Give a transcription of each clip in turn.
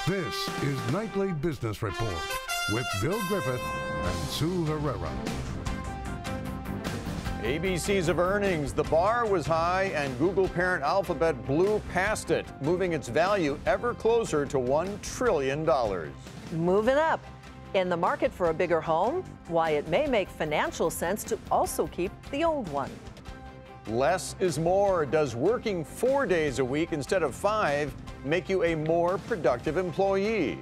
This is Nightly Business Report with Bill Griffith and Sue Herrera. ABCs of earnings. The bar was high and Google parent Alphabet blew past it, moving its value ever closer to $1 trillion. Moving up. In the market for a bigger home, why it may make financial sense to also keep the old one. Less is more. Does working 4 days a week instead of 5 make you a more productive employee?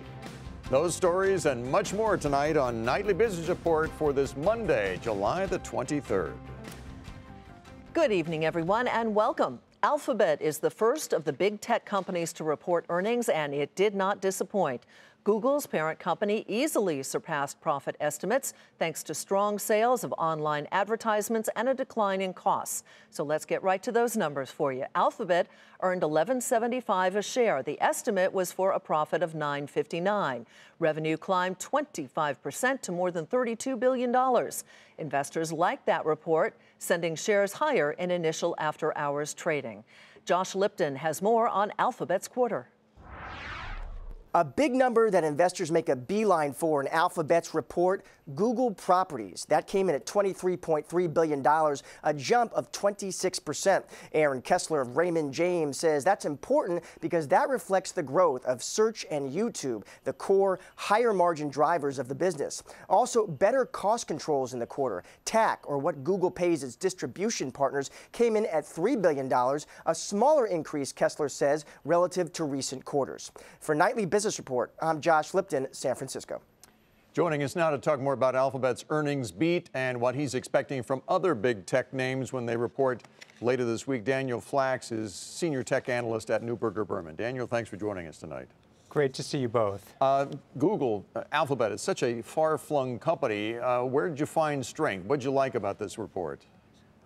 Those stories and much more tonight on Nightly Business Report for this Monday, July the 23rd. Good evening, everyone, and welcome. Alphabet is the first of the big tech companies to report earnings, and it did not disappoint. Google's parent company easily surpassed profit estimates thanks to strong sales of online advertisements and a decline in costs. So let's get right to those numbers for you. Alphabet earned $11.75 a share. The estimate was for a profit of $9.59. Revenue climbed 25% to more than $32 billion. Investors liked that report, sending shares higher in initial after-hours trading. Josh Lipton has more on Alphabet's quarter. A big number that investors make a beeline for in Alphabet's report, Google Properties. That came in at $23.3 billion, a jump of 26%. Aaron Kessler of Raymond James says that's important because that reflects the growth of search and YouTube, the core higher margin drivers of the business. Also, better cost controls in the quarter. TAC, or what Google pays its distribution partners, came in at $3 billion, a smaller increase, Kessler says, relative to recent quarters. For Nightly Business Report, I'm Josh Lipton, San Francisco. Joining us now to talk more about Alphabet's earnings beat and what he's expecting from other big tech names when they report later this week. Daniel Flax is senior tech analyst at Neuberger Berman. Daniel, thanks for joining us tonight. Great to see you both. Google, Alphabet, is such a far-flung company. Where did you find strength? What did you like about this report?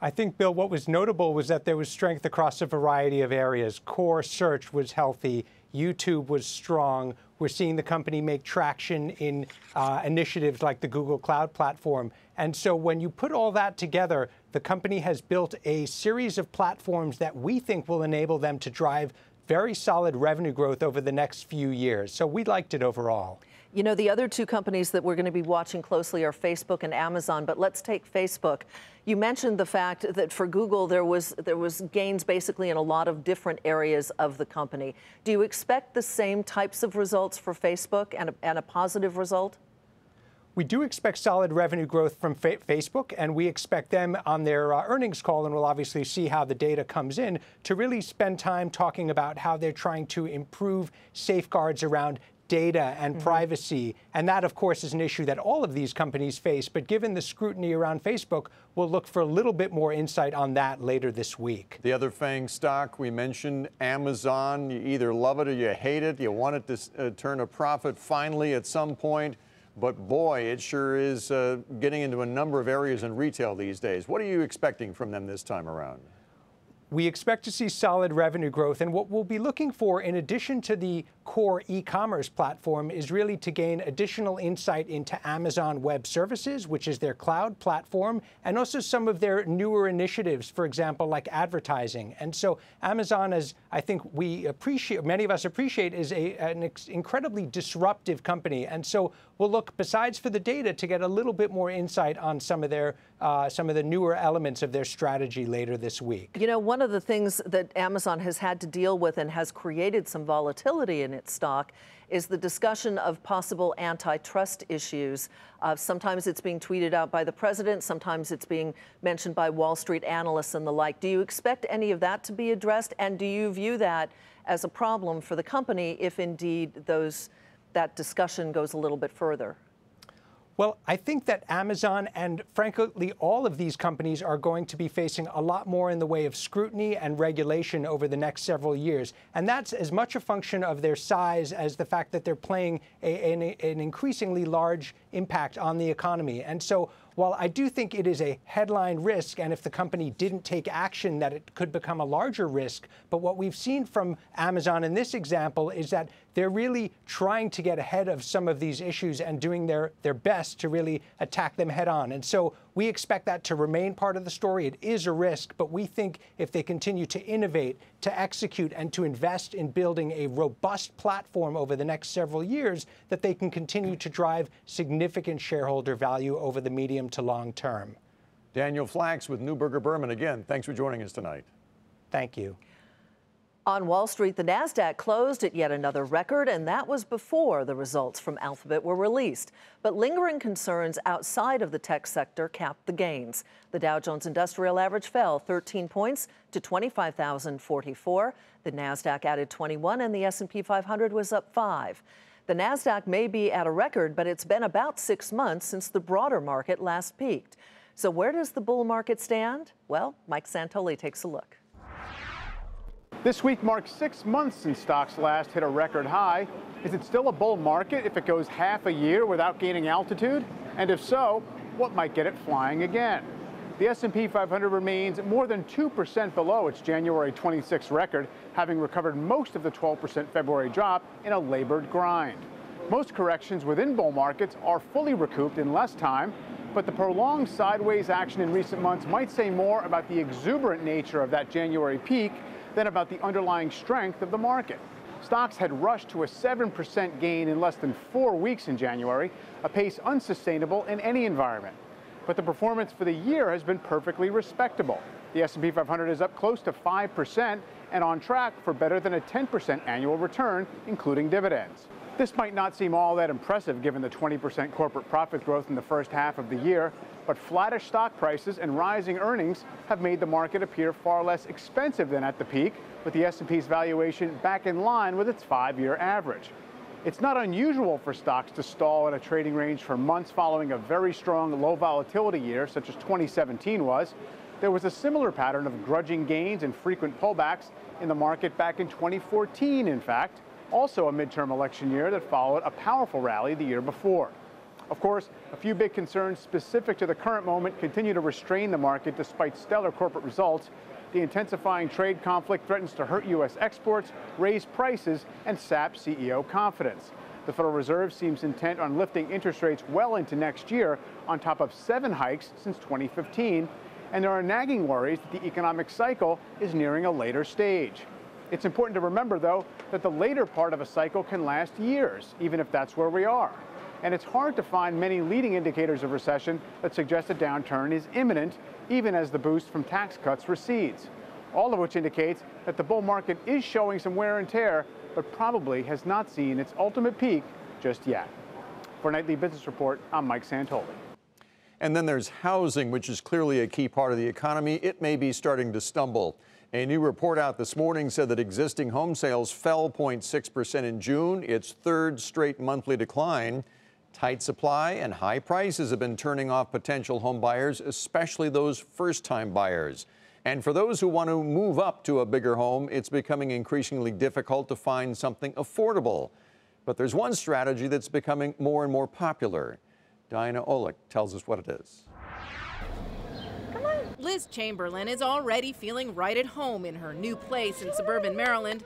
I think, Bill, what was notable was that there was strength across a variety of areas. Core search was healthy. YouTube was strong. We're seeing the company make traction in initiatives like the Google Cloud Platform. And so when you put all that together, the company has built a series of platforms that we think will enable them to drive very solid revenue growth over the next few years. So we liked it overall. You know, the other two companies that we're going to be watching closely are Facebook and Amazon, but let's take Facebook. You mentioned the fact that for Google, there was gains basically in a lot of different areas of the company. Do you expect the same types of results for Facebook and a positive result? We do expect solid revenue growth from Facebook, and we expect them on their earnings call, and we'll obviously see how the data comes in, to really spend time talking about how they're trying to improve safeguards around data and privacy. And that, of course, is an issue that all of these companies face. But given the scrutiny around Facebook, we'll look for a little bit more insight on that later this week. The other FANG stock we mentioned, Amazon. You either love it or you hate it. You want it to turn a profit finally at some point. But boy, it sure is getting into a number of areas in retail these days. What are you expecting from them this time around? We expect to see solid revenue growth, and what we'll be looking for, in addition to the core e-commerce platform, is really to gain additional insight into Amazon Web Services, which is their cloud platform, and also some of their newer initiatives, for example, like advertising. And so Amazon, as I think many of us appreciate, is an incredibly disruptive company. And so we'll look, besides for the data, to get a little bit more insight on some of the newer elements of their strategy later this week. You know, one of the things that Amazon has had to deal with and has created some volatility in its stock is the discussion of possible antitrust issues. Sometimes it's being tweeted out by the president, sometimes it's being mentioned by Wall Street analysts and the like. Do you expect any of that to be addressed, and do you view that as a problem for the company if indeed that discussion goes a little bit further? Well, I think that Amazon and, frankly, all of these companies are going to be facing a lot more in the way of scrutiny and regulation over the next several years. And that's as much a function of their size as the fact that they're playing an increasingly large impact on the economy. And so while I do think it is a headline risk, and if the company didn't take action, that it could become a larger risk, but what we've seen from Amazon in this example is that they're really trying to get ahead of some of these issues and doing their best to really attack them head on. And so We expect that to remain part of the story. It is a risk, but we think if they continue to innovate, to execute, and to invest in building a robust platform over the next several years, that they can continue to drive significant shareholder value over the medium to long term. Daniel Flax with Neuberger Berman. Again, thanks for joining us tonight. Thank you. On Wall Street, the Nasdaq closed at yet another record, and that was before the results from Alphabet were released. But lingering concerns outside of the tech sector capped the gains. The Dow Jones Industrial Average fell 13 points to 25,044. The Nasdaq added 21, and the S&P 500 was up 5. The Nasdaq may be at a record, but it's been about 6 months since the broader market last peaked. So where does the bull market stand? Well, Mike Santoli takes a look. This week marks 6 months since stocks last hit a record high. Is it still a bull market if it goes half a year without gaining altitude? And if so, what might get it flying again? The S&P 500 remains more than 2% below its January 26 record, having recovered most of the 12% February drop in a labored grind. Most corrections within bull markets are fully recouped in less time, but the prolonged sideways action in recent months might say more about the exuberant nature of that January peak than about the underlying strength of the market. Stocks had rushed to a 7% gain in less than 4 weeks in January, a pace unsustainable in any environment. But the performance for the year has been perfectly respectable. The S&P 500 is up close to 5% and on track for better than a 10% annual return, including dividends. This might not seem all that impressive given the 20% corporate profit growth in the first half of the year, but flattish stock prices and rising earnings have made the market appear far less expensive than at the peak, with the S&P's valuation back in line with its 5-year average. It's not unusual for stocks to stall in a trading range for months following a very strong low volatility year, such as 2017 was. There was a similar pattern of grudging gains and frequent pullbacks in the market back in 2014, in fact, also a midterm election year that followed a powerful rally the year before. Of course, a few big concerns specific to the current moment continue to restrain the market despite stellar corporate results. The intensifying trade conflict threatens to hurt U.S. exports, raise prices, and sap CEO confidence. The Federal Reserve seems intent on lifting interest rates well into next year, on top of 7 hikes since 2015. And there are nagging worries that the economic cycle is nearing a later stage. It's important to remember, though, that the later part of a cycle can last years, even if that's where we are. And it's hard to find many leading indicators of recession that suggest a downturn is imminent, even as the boost from tax cuts recedes. All of which indicates that the bull market is showing some wear and tear, but probably has not seen its ultimate peak just yet. For Nightly Business Report, I'm Mike Santoli. And then there's housing, which is clearly a key part of the economy. It may be starting to stumble. A new report out this morning said that existing home sales fell 0.6% in June, its 3rd straight monthly decline. Tight supply and high prices have been turning off potential home buyers, especially those first-time buyers. And for those who want to move up to a bigger home, it's becoming increasingly difficult to find something affordable. But there's one strategy that's becoming more and more popular. Diana Olick tells us what it is. Liz Chamberlain is already feeling right at home in her new place in suburban Maryland.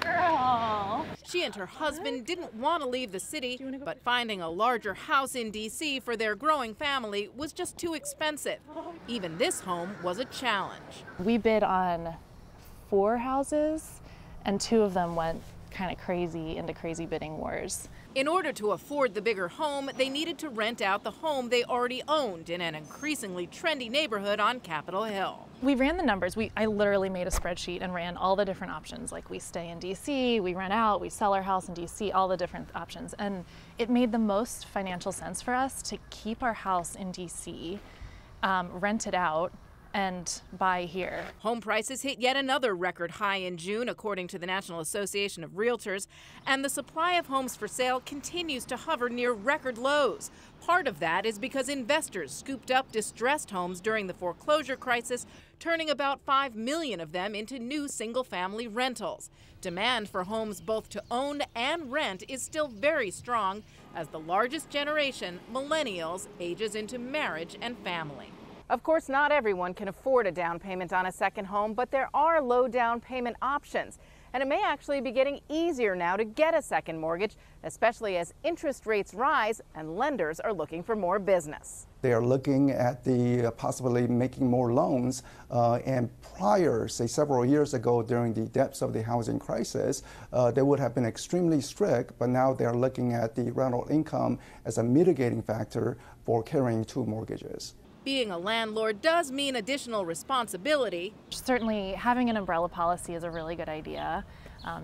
Girl. She and her husband didn't want to leave the city, but finding a larger house in D.C. for their growing family was just too expensive. Even this home was a challenge. We bid on 4 houses, and 2 of them went kind of crazy into crazy bidding wars. In order to afford the bigger home, they needed to rent out the home they already owned in an increasingly trendy neighborhood on Capitol Hill. We ran the numbers. I literally made a spreadsheet and ran all the different options. Like, we stay in DC, we rent out, we sell our house in DC, all the different options. And it made the most financial sense for us to keep our house in DC, rent it out, and buy here. Home prices hit yet another record high in June, according to the National Association of Realtors, and the supply of homes for sale continues to hover near record lows. Part of that is because investors scooped up distressed homes during the foreclosure crisis, turning about 5 million of them into new single-family rentals. Demand for homes both to own and rent is still very strong as the largest generation, millennials, ages into marriage and family. Of course, not everyone can afford a down payment on a second home, but there are low down payment options. And it may actually be getting easier now to get a second mortgage, especially as interest rates rise and lenders are looking for more business. They are looking at the possibly making more loans. And prior, say several years ago, during the depths of the housing crisis, they would have been extremely strict, but now they are looking at the rental income as a mitigating factor for carrying two mortgages. Being a landlord does mean additional responsibility. Certainly, having an umbrella policy is a really good idea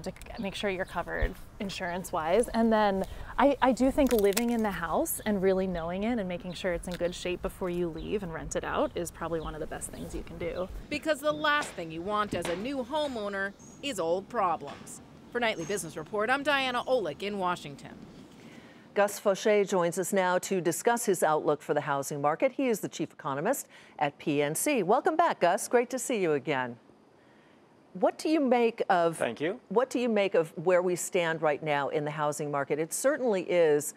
to make sure you're covered insurance-wise. And then I do think living in the house and really knowing it and making sure it's in good shape before you leave and rent it out is probably one of the best things you can do. Because the last thing you want as a new homeowner is old problems. For Nightly Business Report, I'm Diana Olick in Washington. Gus Fauché joins us now to discuss his outlook for the housing market. He is the chief economist at PNC. Welcome back, Gus. Great to see you again. What do you make of? Thank you. What do you make of where we stand right now in the housing market? It certainly is,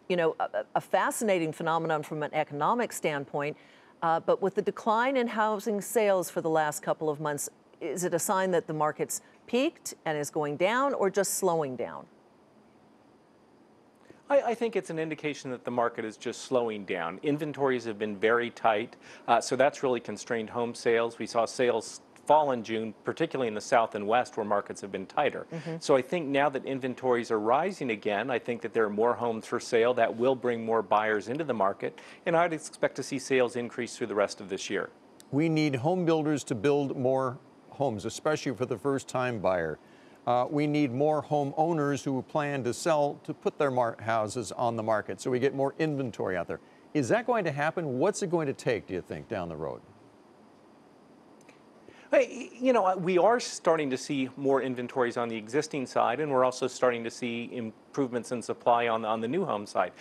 you know, a fascinating phenomenon from an economic standpoint. But with the decline in housing sales for the last couple of months, is it a sign that the market's peaked and is going down, or just slowing down? I think it's an indication that the market is just slowing down. Inventories have been very tight, so that's really constrained home sales. We saw sales fall in June, particularly in the South and West where markets have been tighter. So I think now that inventories are rising again, I think that there are more homes for sale. That will bring more buyers into the market, and I'd expect to see sales increase through the rest of this year. We need home builders to build more homes, especially for the first-time buyer. We need more homeowners who plan to sell to put their houses on the market, so we get more inventory out there. Is that going to happen? What's it going to take, do you think, down the road? You know, we are starting to see more inventories on the existing side, and we're also starting to see improvements in supply on the new home side.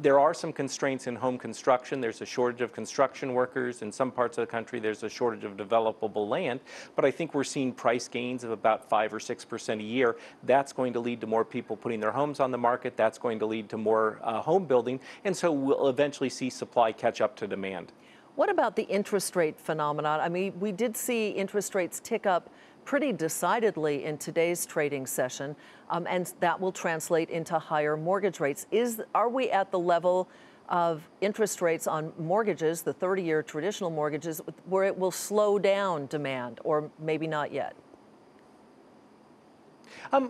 There are some constraints in home construction. There's a shortage of construction workers. In some parts of the country, there's a shortage of developable land. But I think we're seeing price gains of about 5 or 6% a year. That's going to lead to more people putting their homes on the market. That's going to lead to more home building. And so we'll eventually see supply catch up to demand. What about the interest rate phenomenon? I mean, we did see interest rates tick up pretty decidedly in today's trading session, and that will translate into higher mortgage rates. Are we at the level of interest rates on mortgages, the 30-year traditional mortgages, where it will slow down demand, or maybe not yet?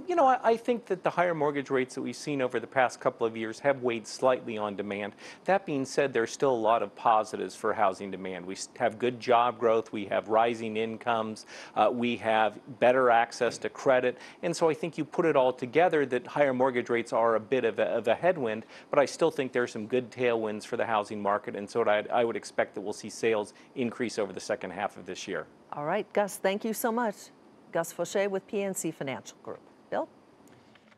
You know, I think that the higher mortgage rates that we've seen over the past couple of years have weighed slightly on demand. That being said, there's still a lot of positives for housing demand. We have good job growth, we have rising incomes, we have better access to credit, and so I think you put it all together that higher mortgage rates are a bit of a headwind, but I still think there's some good tailwinds for the housing market, and so I would expect that we'll see sales increase over the second half of this year. All right, Gus, thank you so much. Gus Fauché with PNC Financial Group. Bill?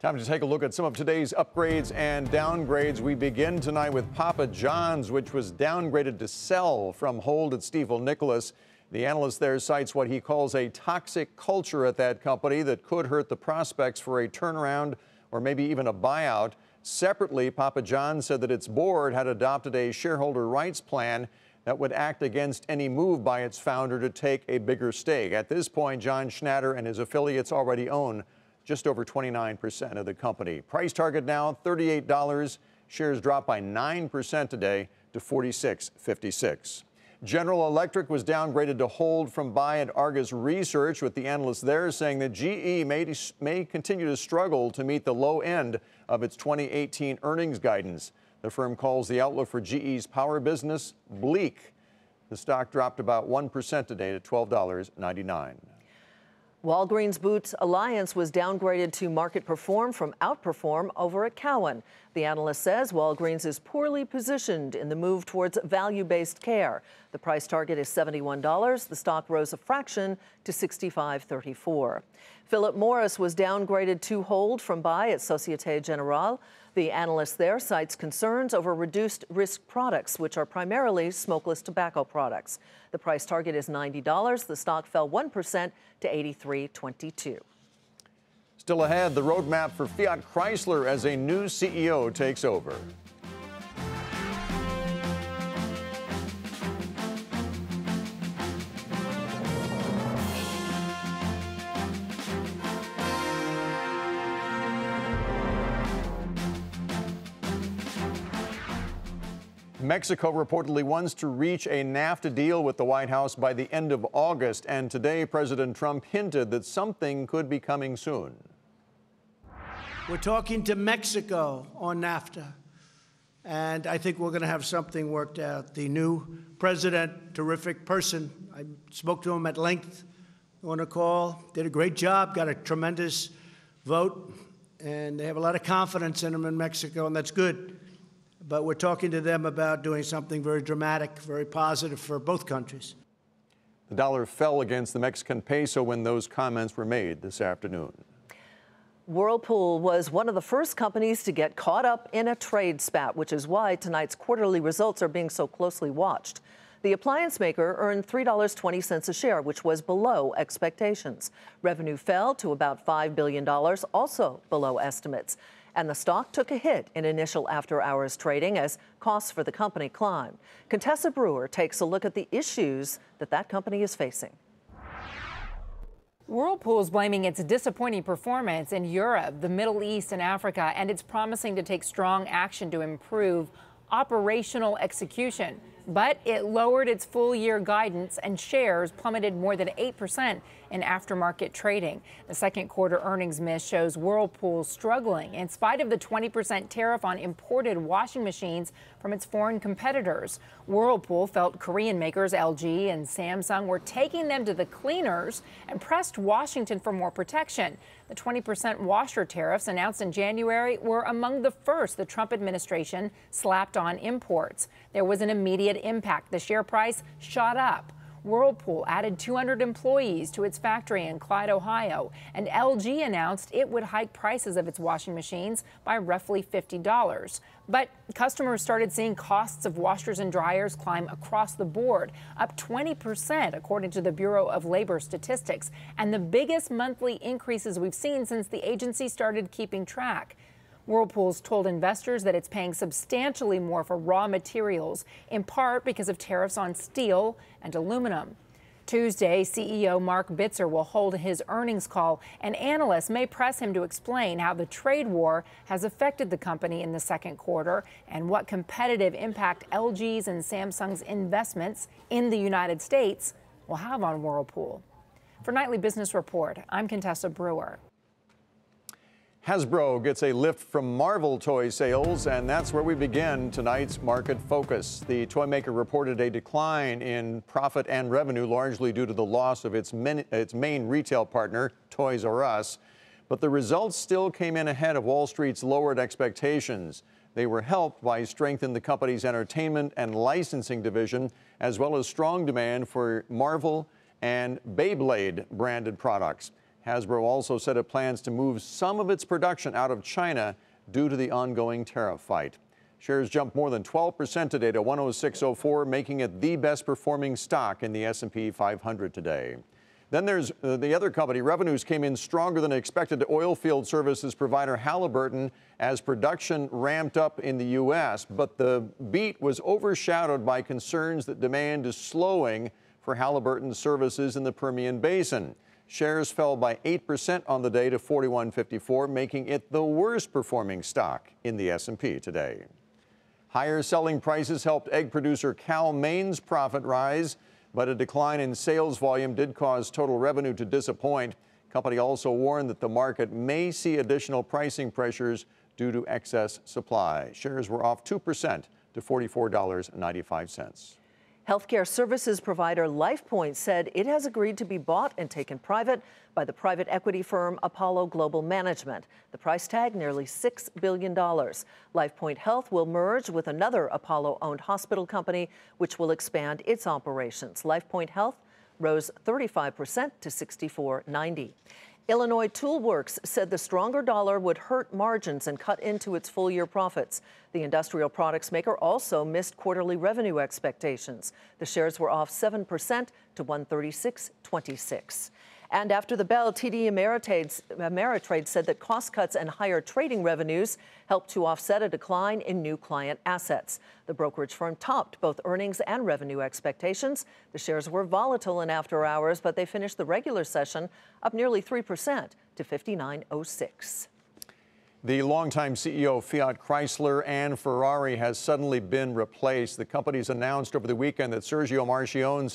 Time to take a look at some of today's upgrades and downgrades. We begin tonight with Papa John's, which was downgraded to sell from hold at Stifel Nicolaus. The analyst there cites what he calls a toxic culture at that company that could hurt the prospects for a turnaround or maybe even a buyout. Separately, Papa John's said that its board had adopted a shareholder rights plan that would act against any move by its founder to take a bigger stake. At this point, John Schnatter and his affiliates already own just over 29% of the company. Price target now $38. Shares dropped by 9% today to $46.56. General Electric was downgraded to hold from buy at Argus Research, with the analysts there saying that GE may continue to struggle to meet the low end of its 2018 earnings guidance. The firm calls the outlook for GE's power business bleak. The stock dropped about 1% today to $12.99. Walgreens Boots Alliance was downgraded to market perform from outperform over at Cowen. The analyst says Walgreens is poorly positioned in the move towards value-based care. The price target is $71. The stock rose a fraction to $65.34. Philip Morris was downgraded to hold from buy at Societe Generale. The analyst there cites concerns over reduced risk products, which are primarily smokeless tobacco products. The price target is $90. The stock fell 1% to $83.22. Still ahead, the roadmap for Fiat Chrysler as a new CEO takes over. Mexico reportedly wants to reach a NAFTA deal with the White House by the end of August, and today President Trump hinted that something could be coming soon. We're talking to Mexico on NAFTA, and I think we're going to have something worked out. The new president, terrific person. I spoke to him at length on a call, did a great job, got a tremendous vote, and they have a lot of confidence in him in Mexico, and that's good. But we're talking to them about doing something very dramatic, very positive for both countries. The dollar fell against the Mexican peso when those comments were made this afternoon. Whirlpool was one of the first companies to get caught up in a trade spat, which is why tonight's quarterly results are being so closely watched. The appliance maker earned $3.20 a share, which was below expectations. Revenue fell to about $5 billion, also below estimates. And the stock took a hit in initial after-hours trading as costs for the company climbed. Contessa Brewer takes a look at the issues that company is facing. Whirlpool is blaming its disappointing performance in Europe, the Middle East, and Africa, and it's promising to take strong action to improve operational execution. But it lowered its full-year guidance, and shares plummeted more than 8% in aftermarket trading. The second quarter earnings miss shows Whirlpool struggling in spite of the 20% tariff on imported washing machines from its foreign competitors. Whirlpool felt Korean makers LG and Samsung were taking them to the cleaners and pressed Washington for more protection. The 20% washer tariffs announced in January were among the first the Trump administration slapped on imports. There was an immediate impact. The share price shot up. Whirlpool added 200 employees to its factory in Clyde, Ohio, and LG announced it would hike prices of its washing machines by roughly $50. But customers started seeing costs of washers and dryers climb across the board, up 20%, according to the Bureau of Labor Statistics, and the biggest monthly increases we've seen since the agency started keeping track. Whirlpool's told investors that it's paying substantially more for raw materials, in part because of tariffs on steel and aluminum. Tuesday, CEO Mark Bitzer will hold his earnings call, and analysts may press him to explain how the trade war has affected the company in the second quarter and what competitive impact LG's and Samsung's investments in the United States will have on Whirlpool. For Nightly Business Report, I'm Contessa Brewer. Hasbro gets a lift from Marvel toy sales, and that's where we begin tonight's market focus. The toy maker reported a decline in profit and revenue, largely due to the loss of its main retail partner, Toys R Us. But the results still came in ahead of Wall Street's lowered expectations. They were helped by strength in the company's entertainment and licensing division, as well as strong demand for Marvel and Beyblade branded products. Hasbro also said it plans to move some of its production out of China due to the ongoing tariff fight. Shares jumped more than 12% today to 106.04, making it the best performing stock in the S&P 500 today. Then there's the other company. Revenues came in stronger than expected to oilfield services provider Halliburton as production ramped up in the U.S., but the beat was overshadowed by concerns that demand is slowing for Halliburton's services in the Permian Basin. Shares fell by 8% on the day to 41.54, making it the worst performing stock in the S&P today. Higher selling prices helped egg producer Cal-Maine's profit rise, but a decline in sales volume did cause total revenue to disappoint. The company also warned that the market may see additional pricing pressures due to excess supply. Shares were off 2% to $44.95. Healthcare services provider LifePoint said it has agreed to be bought and taken private by the private equity firm Apollo Global Management. The price tag, nearly $6 billion. LifePoint Health will merge with another Apollo-owned hospital company, which will expand its operations. LifePoint Health rose 35% to $64.90. Illinois Toolworks said the stronger dollar would hurt margins and cut into its full-year profits. The industrial products maker also missed quarterly revenue expectations. The shares were off 7% to $136.26. And after the bell, TD Ameritrade said that cost cuts and higher trading revenues helped to offset a decline in new client assets. The brokerage firm topped both earnings and revenue expectations. The shares were volatile in after hours, but they finished the regular session up nearly 3% to $59.06. The longtime CEO of Fiat Chrysler and Ferrari has suddenly been replaced. The companies announced over the weekend that Sergio Marchionne's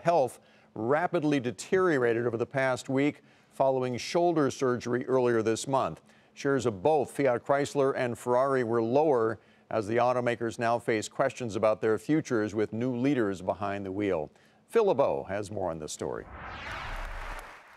health rapidly deteriorated over the past week following shoulder surgery earlier this month. Shares of both Fiat Chrysler and Ferrari were lower as the automakers now face questions about their futures with new leaders behind the wheel. Phil LeBeau has more on this story.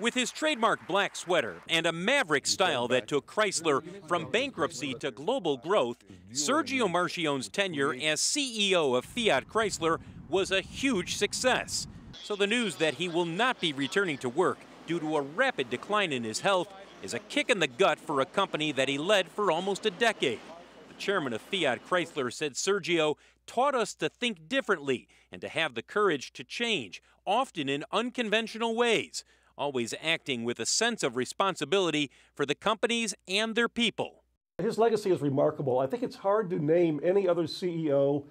With his trademark black sweater and a maverick style that took Chrysler from bankruptcy to global growth, Sergio Marchionne's tenure as CEO of Fiat Chrysler was a huge success. So the news that he will not be returning to work due to a rapid decline in his health is a kick in the gut for a company that he led for almost a decade. The chairman of Fiat Chrysler said Sergio taught us to think differently and to have the courage to change, often in unconventional ways, always acting with a sense of responsibility for the companies and their people. His legacy is remarkable. I think it's hard to name any other CEO,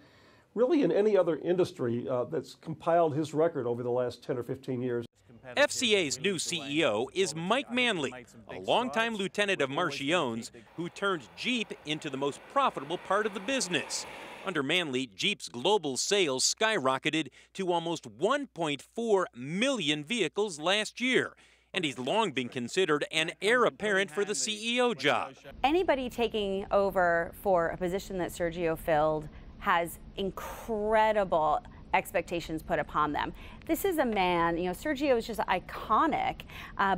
really in any other industry, that's compiled his record over the last 10 or 15 years. FCA's new CEO is Mike Manley, a longtime lieutenant of Marchionne's who turned Jeep into the most profitable part of the business. Under Manley, Jeep's global sales skyrocketed to almost 1.4 million vehicles last year, and he's long been considered an heir apparent for the CEO job. Anybody taking over for a position that Sergio filled has incredible expectations put upon them. This is a man, Sergio is just iconic,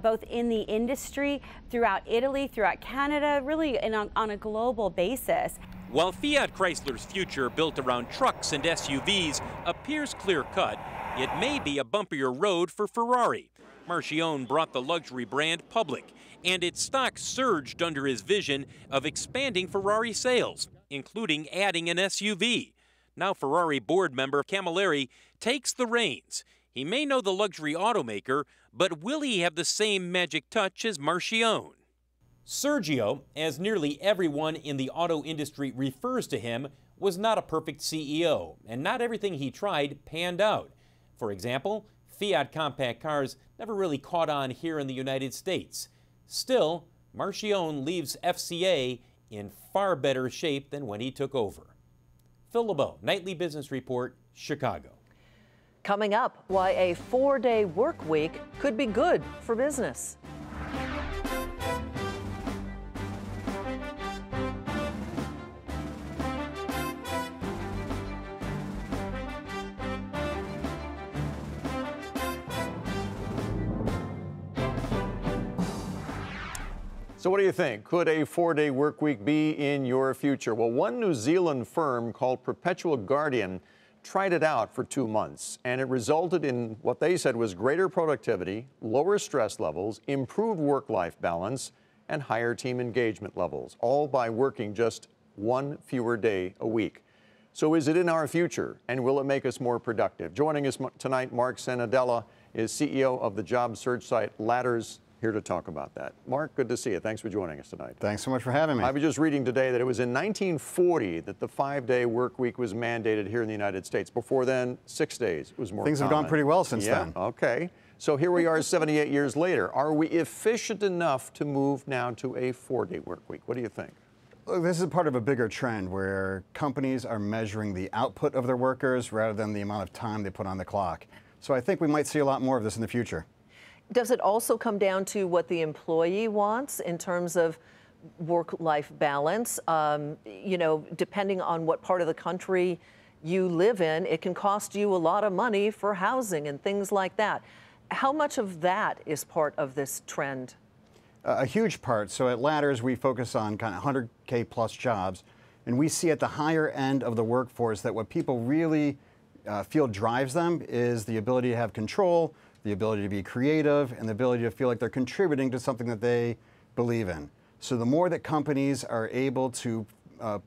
both in the industry, throughout Italy, throughout Canada, really on a global basis. While Fiat Chrysler's future built around trucks and SUVs appears clear-cut, it may be a bumpier road for Ferrari. Marchionne brought the luxury brand public, and its stock surged under his vision of expanding Ferrari sales, including adding an SUV. Now Ferrari board member Camilleri takes the reins. He may know the luxury automaker, but will he have the same magic touch as Marchionne? Sergio, as nearly everyone in the auto industry refers to him, was not a perfect CEO, and not everything he tried panned out. For example, Fiat compact cars never really caught on here in the United States. Still, Marchionne leaves FCA in far better shape than when he took over. Phil LeBeau, Nightly Business Report, Chicago. Coming up, why a 4-day work week could be good for business. So what do you think? Could a 4-day work week be in your future? Well, one New Zealand firm called Perpetual Guardian tried it out for 2 months, and it resulted in what they said was greater productivity, lower stress levels, improved work-life balance, and higher team engagement levels, all by working just 1 fewer day a week. So is it in our future, and will it make us more productive? Joining us tonight, Mark Sanadella is CEO of the job search site Ladders, here to talk about that. Mark, good to see you. Thanks for joining us tonight. Thanks so much for having me. I was just reading today that it was in 1940 that the 5-day work week was mandated here in the United States. Before then, 6 days was more Things have common. gone pretty well since then. Okay. So here we are 78 years later. Are we efficient enough to move now to a 4-day work week? What do you think? Look, this is part of a bigger trend where companies are measuring the output of their workers rather than the amount of time they put on the clock. So I think we might see a lot more of this in the future. Does it also come down to what the employee wants in terms of work-life balance? Depending on what part of the country you live in, it can cost you a lot of money for housing and things like that. How much of that is part of this trend? A huge part. So at Ladders, we focus on kind of 100K plus jobs, and we see at the higher end of the workforce that what people really feel drives them is the ability to have control, the ability to be creative, and the ability to feel like they're contributing to something that they believe in. So the more that companies are able to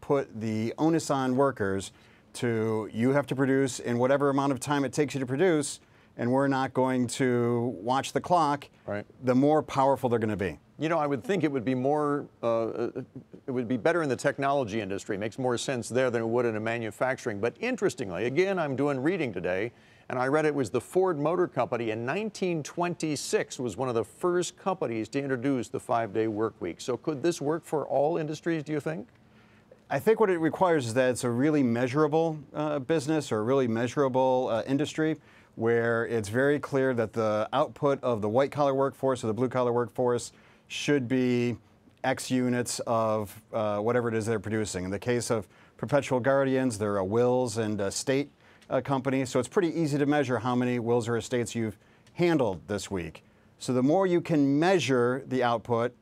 put the onus on workers to, you have to produce in whatever amount of time it takes you to produce, and we're not going to watch the clock, right, the more powerful they're going to be. You know, I would think it would be more, it would be better in the technology industry. It makes more sense there than it would in a manufacturing. But interestingly, again, I'm doing reading today, And I read it was the Ford Motor Company in 1926 was one of the first companies to introduce the 5-day work week. So could this work for all industries, do you think? I think what it requires is that it's a really measurable business or a really measurable industry where it's very clear that the output of the white-collar workforce or the blue-collar workforce should be X units of whatever it is they're producing. In the case of Perpetual Guardians, they're a wills and estate company, so it's pretty easy to measure how many wills or estates you've handled this week. So the more you can measure the output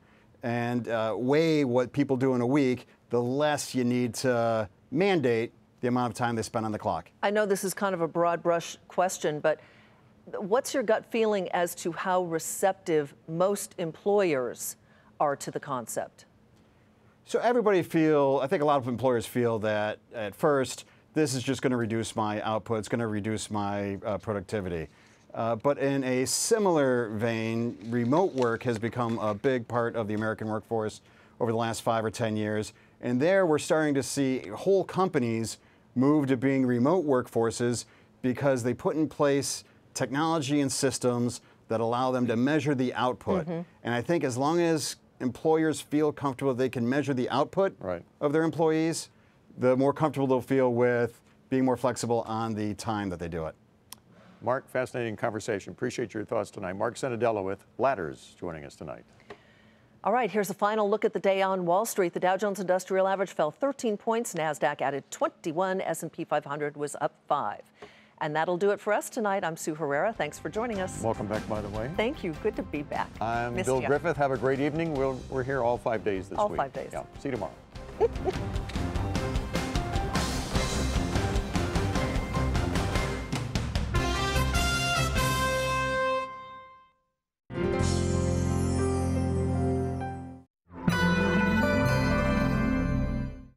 and weigh what people do in a week, the less you need to mandate the amount of time they spend on the clock. I know this is kind of a broad brush question, but what's your gut feeling as to how receptive most employers are to the concept? So I think a lot of employers feel that at first, this is just going to reduce my output, it's going to reduce my productivity. But in a similar vein, remote work has become a big part of the American workforce over the last 5 or 10 years. And there we're starting to see whole companies move to being remote workforces because they put in place technology and systems that allow them to measure the output. And I think as long as employers feel comfortable they can measure the output of their employees, the more comfortable they'll feel with being more flexible on the time that they do it. Mark, fascinating conversation. Appreciate your thoughts tonight. Mark Senadella with Ladders joining us tonight. All right, here's a final look at the day on Wall Street. The Dow Jones Industrial Average fell 13 points. NASDAQ added 21. S&P 500 was up 5. And that'll do it for us tonight. I'm Sue Herrera. Thanks for joining us. Welcome back, by the way. Thank you. Good to be back. I'm Bill Griffith. Have a great evening. We're here all 5 days this week. All 5 days. Yeah. See you tomorrow.